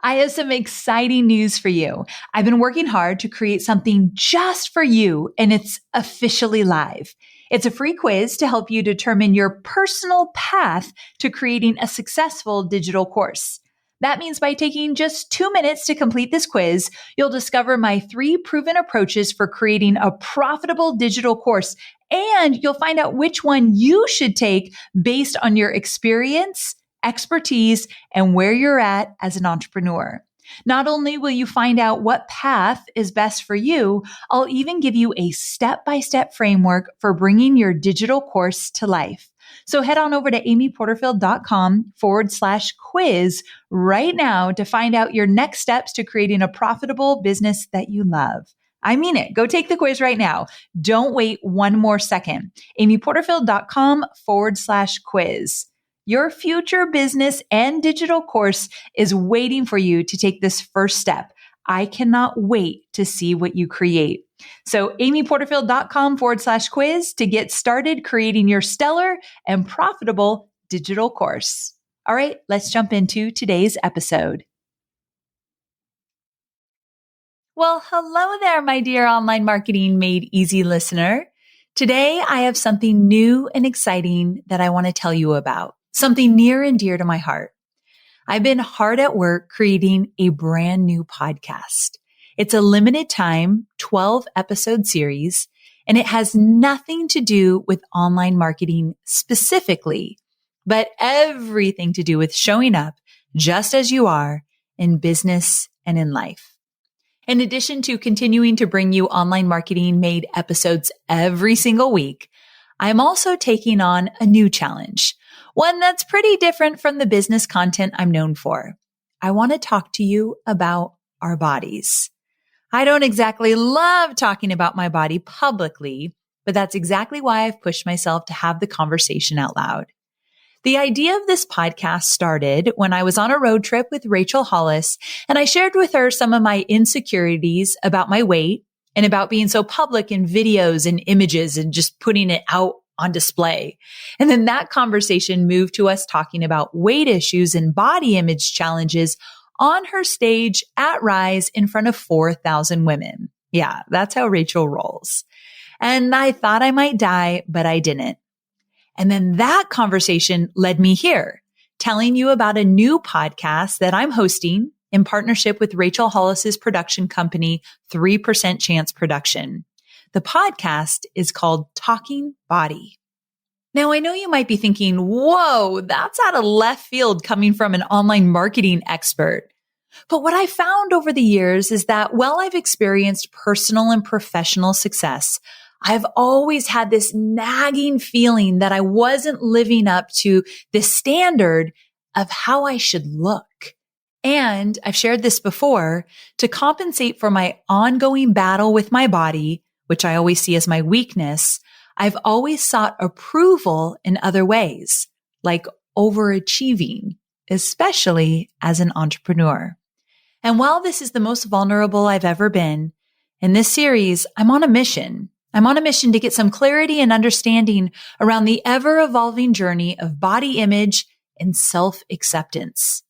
I have some exciting news for you. I've been working hard to create something just for you, and it's officially live. It's a free quiz to help you determine your personal path to creating a successful digital course. That means by taking just 2 minutes to complete this quiz, you'll discover my 3 proven approaches for creating a profitable digital course, and you'll find out which one you should take based on your experience, expertise, and where you're at as an entrepreneur. Not only will you find out what path is best for you, I'll even give you a step-by-step framework for bringing your digital course to life. So head on over to amyporterfield.com/quiz right now to find out your next steps to creating a profitable business that you love. I mean it. Go take the quiz right now. Don't wait one more second. amyporterfield.com/quiz. Your future business and digital course is waiting for you to take this first step. I cannot wait to see what you create. So amyporterfield.com/quiz to get started creating your stellar and profitable digital course. All right, let's jump into today's episode. Well, hello there, my dear Online Marketing Made Easy listener. Today, I have something new and exciting that I want to tell you about. Something near and dear to my heart. I've been hard at work creating a brand new podcast. It's a limited time, 12 episode series, and it has nothing to do with online marketing specifically, but everything to do with showing up just as you are in business and in life. In addition to continuing to bring you Online Marketing Made episodes every single week, I'm also taking on a new challenge. One that's pretty different from the business content I'm known for. I want to talk to you about our bodies. I don't exactly love talking about my body publicly, but that's exactly why I've pushed myself to have the conversation out loud. The idea of this podcast started when I was on a road trip with Rachel Hollis, and I shared with her some of my insecurities about my weight and about being so public in videos and images and just putting it out on display. And then that conversation moved to us talking about weight issues and body image challenges on her stage at Rise in front of 4,000 women. Yeah, that's how Rachel rolls. And I thought I might die, but I didn't. And then that conversation led me here, telling you about a new podcast that I'm hosting in partnership with Rachel Hollis's production company, 3% Chance Production. The podcast is called Talking Body. Now, I know you might be thinking, whoa, that's out of left field coming from an online marketing expert. But what I found over the years is that while I've experienced personal and professional success, I've always had this nagging feeling that I wasn't living up to the standard of how I should look. And I've shared this before, to compensate for my ongoing battle with my body, which I always see as my weakness, I've always sought approval in other ways, like overachieving, especially as an entrepreneur. And while this is the most vulnerable I've ever been, in this series, I'm on a mission. I'm on a mission to get some clarity and understanding around the ever-evolving journey of body image and self-acceptance.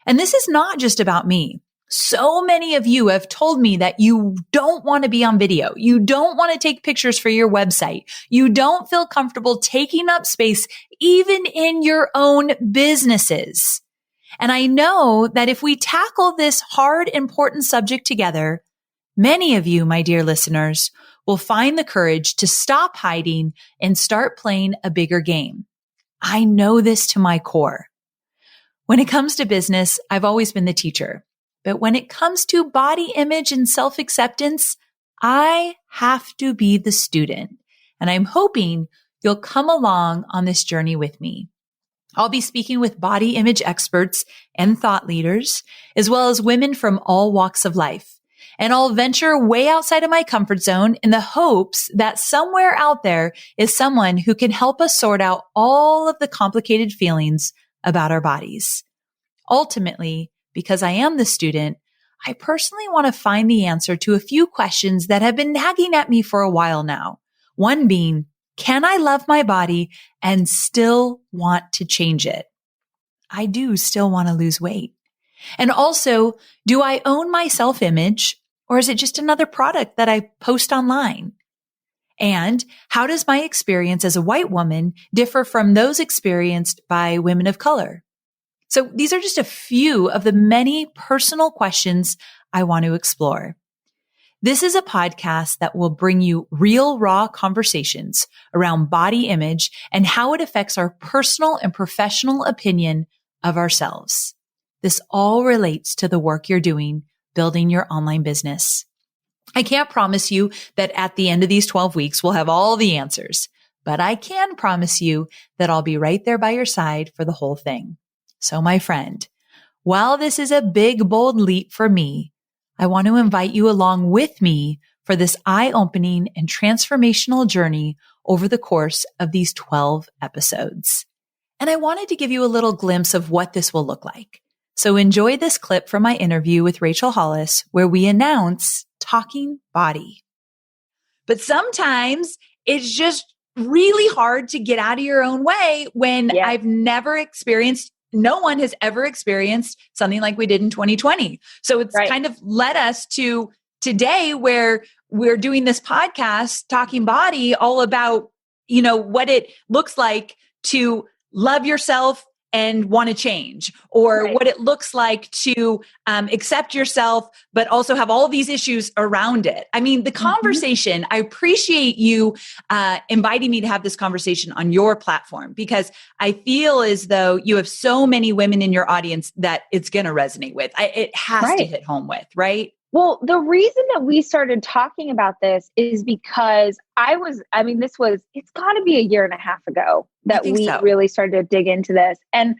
And this is not just about me. So many of you have told me that you don't want to be on video. You don't want to take pictures for your website. You don't feel comfortable taking up space even in your own businesses. And I know that if we tackle this hard, important subject together, many of you, my dear listeners, will find the courage to stop hiding and start playing a bigger game. I know this to my core. When it comes to business, I've always been the teacher. But when it comes to body image and self-acceptance, I have to be the student. And I'm hoping you'll come along on this journey with me. I'll be speaking with body image experts and thought leaders, as well as women from all walks of life. And I'll venture way outside of my comfort zone in the hopes that somewhere out there is someone who can help us sort out all of the complicated feelings about our bodies. Ultimately, because I am the student, I personally want to find the answer to a few questions that have been nagging at me for a while now. One being, can I love my body and still want to change it? I do still want to lose weight. And also, do I own my self-image, or is it just another product that I post online? And how does my experience as a white woman differ from those experienced by women of color? So these are just a few of the many personal questions I want to explore. This is a podcast that will bring you real, raw conversations around body image and how it affects our personal and professional opinion of ourselves. This all relates to the work you're doing building your online business. I can't promise you that at the end of these 12 weeks, we'll have all the answers, but I can promise you that I'll be right there by your side for the whole thing. So my friend, while this is a big, bold leap for me, I want to invite you along with me for this eye-opening and transformational journey over the course of these 12 episodes. And I wanted to give you a little glimpse of what this will look like. So enjoy this clip from my interview with Rachel Hollis, where we announce talking body. But sometimes it's just really hard to get out of your own way when I've never experienced, no one has ever experienced something like we did in 2020. So it's kind of led us to today where we're doing this podcast, Talking Body, all about, what it looks like to love yourself and want to change, or what it looks like to accept yourself, but also have all these issues around it. I mean, the conversation, I appreciate you inviting me to have this conversation on your platform, because I feel as though you have so many women in your audience that it's going to resonate with. It has to hit home with, right? Well, the reason that we started talking about this is because it's got to be a year and a half ago that we really started to dig into this. And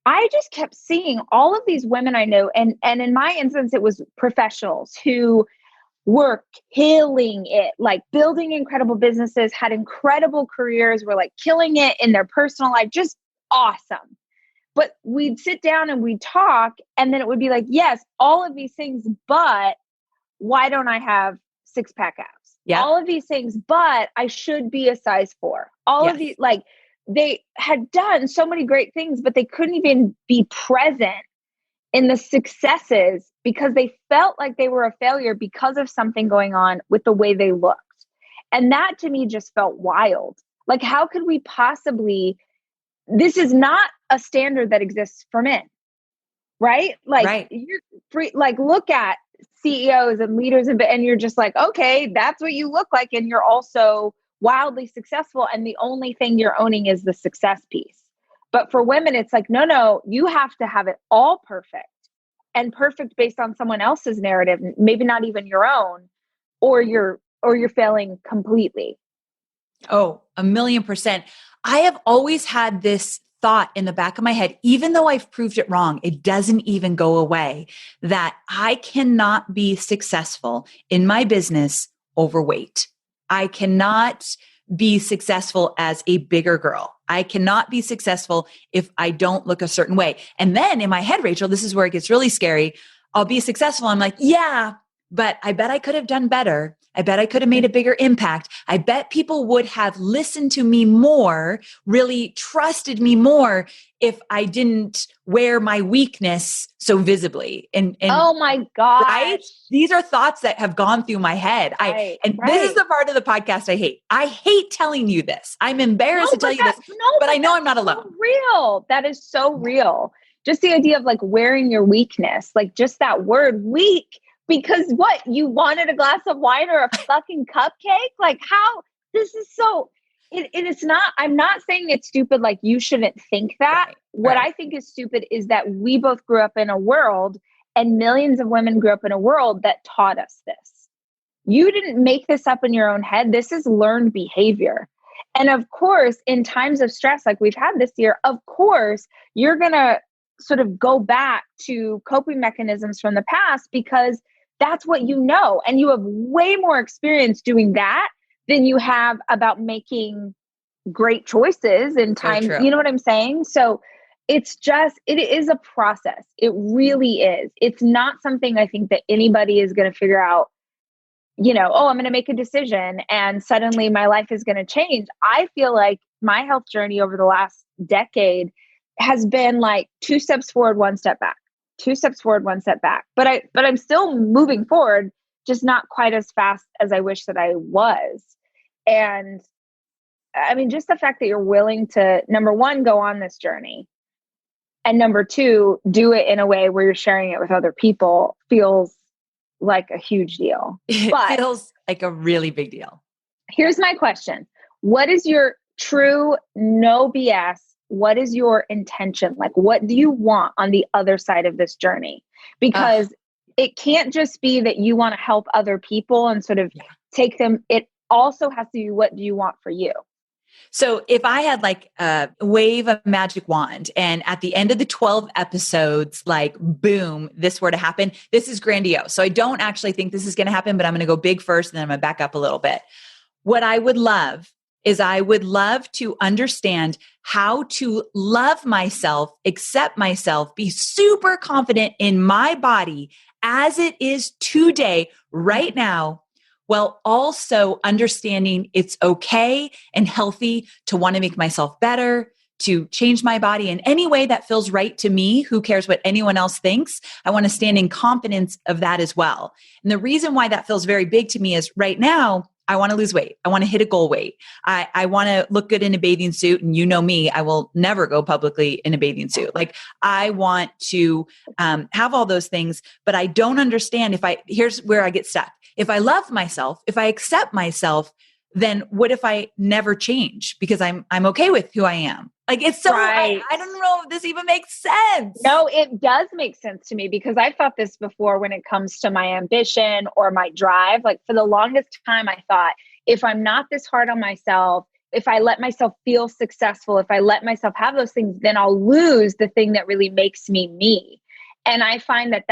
I just kept seeing all of these women I know. And in my instance, it was professionals who were killing it, like building incredible businesses, had incredible careers, were like killing it in their personal life, just awesome. But we'd sit down and we'd talk, and then it would be like, yes, all of these things, but why don't I have six-pack abs? Yeah. All of these things, but I should be a size 4. All of these, like, they had done so many great things, but they couldn't even be present in the successes because they felt like they were a failure because of something going on with the way they looked. And that to me just felt wild. Like, how could we possibly, this is not a standard that exists for men, right? Like, you're free, like, look at CEOs and leaders, and you're just like, okay, that's what you look like. And you're also wildly successful. And the only thing you're owning is the success piece. But for women, it's like, no, you have to have it all perfect, and perfect based on someone else's narrative, maybe not even your own, or you're failing completely. Oh, 1,000,000%. I have always had this thought in the back of my head, even though I've proved it wrong, it doesn't even go away, that I cannot be successful in my business overweight. I cannot be successful as a bigger girl. I cannot be successful if I don't look a certain way. And then in my head, Rachel, this is where it gets really scary. I'll be successful. I'm like, yeah, but I bet I could have done better. I bet I could have made a bigger impact. I bet people would have listened to me more, really trusted me more if I didn't wear my weakness so visibly. And oh my God. Right? These are thoughts that have gone through my head. This is the part of the podcast I hate. I hate telling you this. I'm embarrassed to tell you this, but I know I'm not alone. So real. That is so real. Just the idea of like wearing your weakness, like just that word weak. Because what, you wanted a glass of wine or a fucking cupcake? Like, how, this is so, it is not, I'm not saying it's stupid, like you shouldn't think that. What I think is stupid is that we both grew up in a world, and millions of women grew up in a world that taught us this. You didn't make this up in your own head. This is learned behavior. And of course, in times of stress like we've had this year, of course, you're going to sort of go back to coping mechanisms from the past because that's what you know. And you have way more experience doing that than you have about making great choices in time. You know what I'm saying? So it's just, it is a process. It really is. It's not something I think that anybody is going to figure out, oh, I'm going to make a decision and suddenly my life is going to change. I feel like my health journey over the last decade has been like 2 steps forward, 1 step back. 2 steps forward, 1 step back. But I'm still moving forward, just not quite as fast as I wish that I was. And I mean, just the fact that you're willing to, number one, go on this journey. And number two, do it in a way where you're sharing it with other people feels like a huge deal. It feels like a really big deal. Here's my question. What is your true, no BS? What is your intention? Like, what do you want on the other side of this journey? Because it can't just be that you want to help other people and sort of take them. It also has to be, what do you want for you? So if I had like a wave a magic wand and at the end of the 12 episodes, like boom, this were to happen, this is grandiose. So I don't actually think this is going to happen, but I'm going to go big first and then I'm going to back up a little bit. What I would love is I would love to understand how to love myself, accept myself, be super confident in my body as it is today, right now, while also understanding it's okay and healthy to want to make myself better, to change my body in any way that feels right to me. Who cares what anyone else thinks? I want to stand in confidence of that as well. And the reason why that feels very big to me is right now, I want to lose weight. I want to hit a goal weight. I want to look good in a bathing suit. And you know me, I will never go publicly in a bathing suit. Like I want to have all those things, but I don't understand here's where I get stuck. If I love myself, if I accept myself, then what if I never change because I'm okay with who I am? Like it's so, right. I don't know if this even makes sense. No, it does make sense to me because I've thought this before when it comes to my ambition or my drive. Like for the longest time, I thought if I'm not this hard on myself, if I let myself feel successful, if I let myself have those things, then I'll lose the thing that really makes me me. And I find that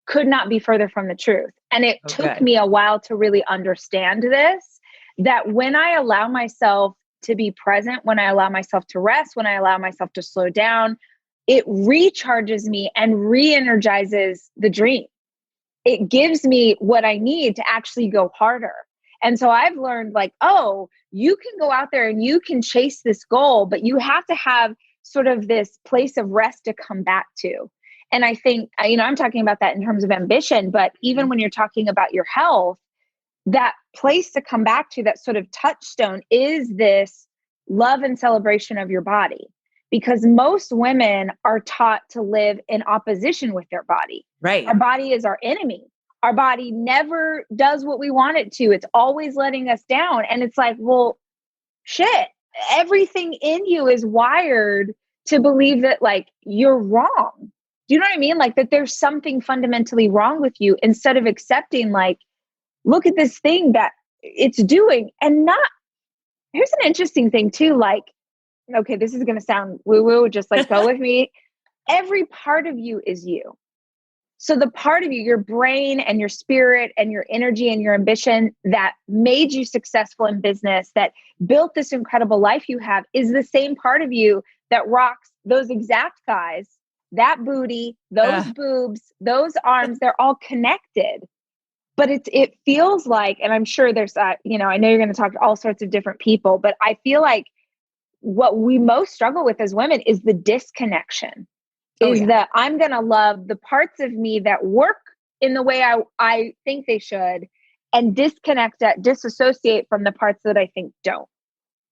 could not be further from the truth. And it took me a while to really understand this, that when I allow myself to be present, when I allow myself to rest, when I allow myself to slow down, it recharges me and re-energizes the dream. It gives me what I need to actually go harder. And so I've learned like, oh, you can go out there and you can chase this goal, but you have to have sort of this place of rest to come back to. And I think, I'm talking about that in terms of ambition, but even when you're talking about your health, that place to come back to, that sort of touchstone, is this love and celebration of your body. Because most women are taught to live in opposition with their body. Right. Our body is our enemy. Our body never does what we want it to. It's always letting us down. And it's like, well, shit, everything in you is wired to believe that like you're wrong. Do you know what I mean? Like that there's something fundamentally wrong with you, instead of accepting like, look at this thing that it's doing. And here's an interesting thing too. Like, okay, this is going to sound woo-woo, just like go with me. Every part of you is you. So the part of you, your brain and your spirit and your energy and your ambition that made you successful in business, that built this incredible life you have, is the same part of you that rocks those exact thighs, that booty, those boobs, those arms. They're all connected. But it feels like, and I'm sure there's, I know you're going to talk to all sorts of different people, but I feel like what we most struggle with as women is the disconnection. That I'm going to love the parts of me that work in the way I think they should, and disassociate from the parts that I think don't.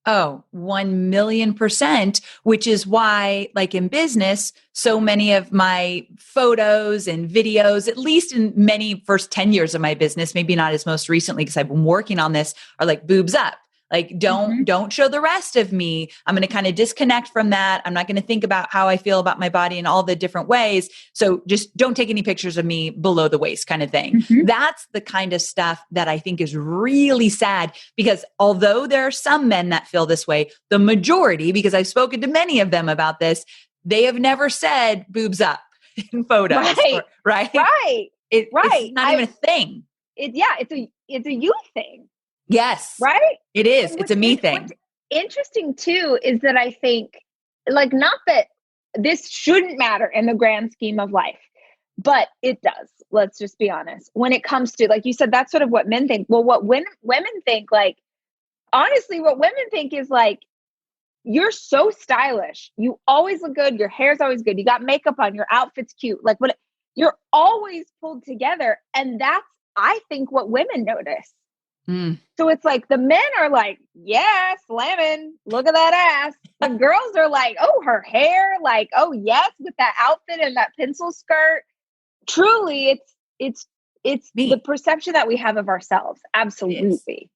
Oh, 1,000,000%, which is why, like in business, so many of my photos and videos, at least in many first 10 years of my business, maybe not as most recently because I've been working on this, are like boobs up. Like don't show the rest of me. I'm going to kind of disconnect from that. I'm not going to think about how I feel about my body in all the different ways. So just don't take any pictures of me below the waist kind of thing. That's the kind of stuff that I think is really sad, because although there are some men that feel this way, the majority, because I've spoken to many of them about this, they have never said boobs up in photos. Right. It's not even a thing. It's a you thing. Yes. Right? It is. It's a me thing. What's interesting too is that I think, like, not that this shouldn't matter in the grand scheme of life, but it does. Let's just be honest. When it comes to, like you said, that's sort of what men think. Well, what women think, like, honestly, what women think is like, you're so stylish. You always look good. Your hair's always good. You got makeup on. Your outfit's cute. Like what you're always pulled together. And that's, I think, what women notice. So it's like the men are like, yeah, slamming. Look at that ass. The girls are like, oh, her hair. Like, oh yes, with that outfit and that pencil skirt. Truly, it's the perception that we have of ourselves. Absolutely.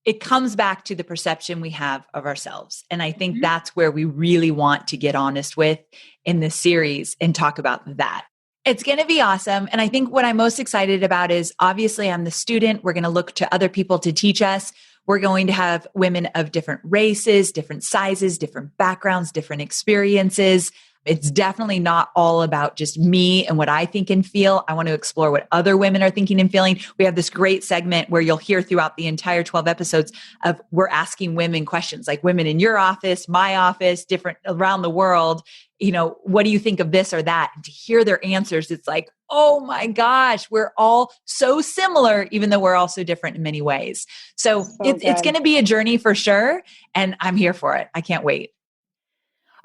It comes back to the perception we have of ourselves. And I think that's where we really want to get honest with in this series and talk about that. It's going to be awesome. And I think what I'm most excited about is obviously I'm the student. We're going to look to other people to teach us. We're going to have women of different races, different sizes, different backgrounds, different experiences. It's definitely not all about just me and what I think and feel. I want to explore what other women are thinking and feeling. We have this great segment where you'll hear throughout the entire 12 episodes of we're asking women questions, like women in your office, my office, different around the world. You know, what do you think of this or that? And to hear their answers, it's like, oh my gosh, we're all so similar, even though we're all so different in many ways. So it's going to be a journey for sure. And I'm here for it. I can't wait.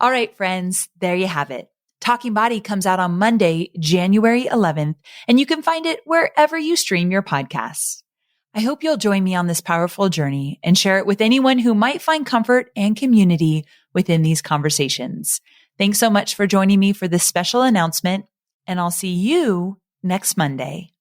All right, friends, there you have it. Talking Body comes out on Monday, January 11th, and you can find it wherever you stream your podcasts. I hope you'll join me on this powerful journey and share it with anyone who might find comfort and community within these conversations. Thanks so much for joining me for this special announcement, and I'll see you next Monday.